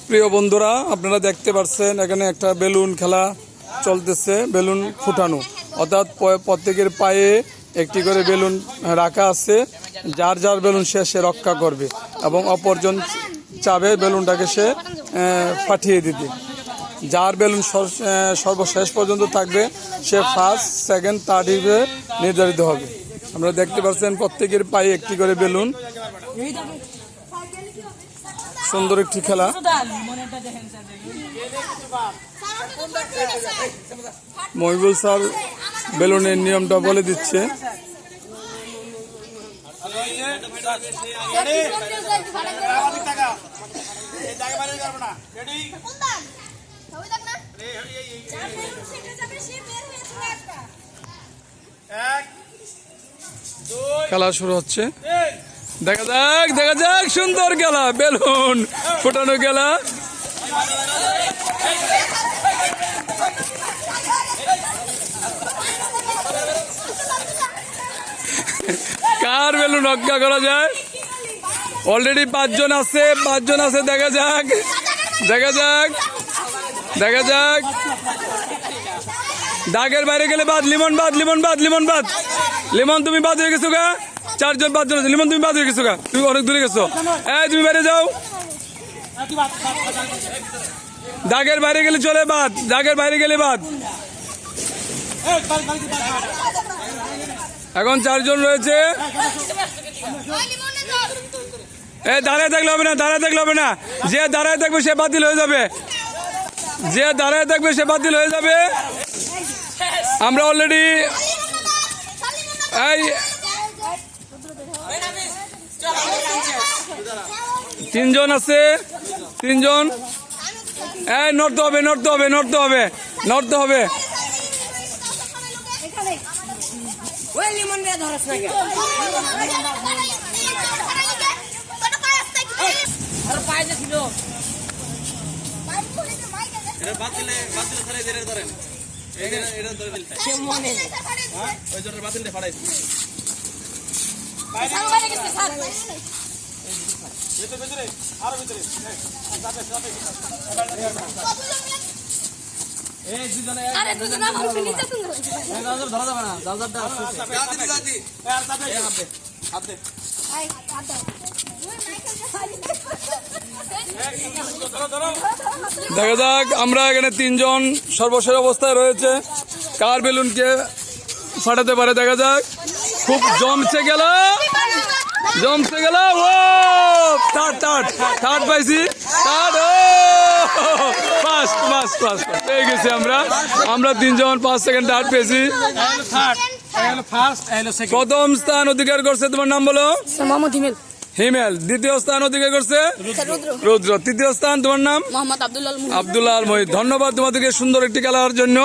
প্রিয় বন্ধুরা, আপনারা দেখতে পাচ্ছেন এখানে একটা বেলুন খেলা চলতেছে। বেলুন ফুটানো, অর্থাৎ প্রত্যেকের পায়ে একটি করে বেলুন রাখা আছে। যার যার বেলুন সে রক্ষা করবে এবং অপরজন চাবে বেলুনটাকে সে পাঠিয়ে দিতে। যার বেলুন সর্বশেষ পর্যন্ত থাকবে সে ফার্স্ট, সেকেন্ড, থার্ড হিসেবে নির্ধারিত হবে। আপনারা দেখতে পাচ্ছেন প্রত্যেকের পায়ে একটি করে বেলুন। সুন্দর একটি খেলা। মহিবুল স্যার বেলুনের নিয়মটা বলে দিচ্ছে। খেলা শুরু হচ্ছে। দেখা যাক সুন্দর খেলা, বেলুন ফুটানো খেলা। কার বেলুন রক্ষা করা যায়? অলরেডি 5 জন আছে। দেখা যাক। দাগের বাইরে গেলে বাদ। লিমন তুমি বাদ হয়ে গেছো গা। 4 জন 5 জন আছে। লিমন তুমি বাদ হয়ে গেছো গা, তুমি অনেক দূরে গেছো। তুমি বাইরে যাও। দাগের বাইরে গেলে চলে বাদ। এখন 4 জন রয়েছে। দাঁড়ায় থাকলে হবে না। যে দাঁড়ায় থাকবে সে বাতিল হয়ে যাবে। আমরা অলরেডি 3 জন আছে। 3 জন। নড়তে হবে। দেখা যাক, আমরা এখানে 3 জন সর্বশেষ অবস্থায় রয়েছে। কার বেলুনকে ফাটাতে পারে দেখা যাক। খুব জমছে গেল। ও থার্ড পাইছি। ফার্স্ট পেয়ে গেছি আমরা 3 জন 5 সেকেন্ড থার্ড পেয়েছি। প্রথম স্থান অধিকার করছে, তোমার নাম বলো? হিমেল। দ্বিতীয় স্থান অধিকার করছে রুদ্র। তৃতীয় স্থান তোমার নাম? আব্দুল্লাহ আল মহিদ। ধন্যবাদ তোমাদেরকে সুন্দর একটি খেলার জন্য।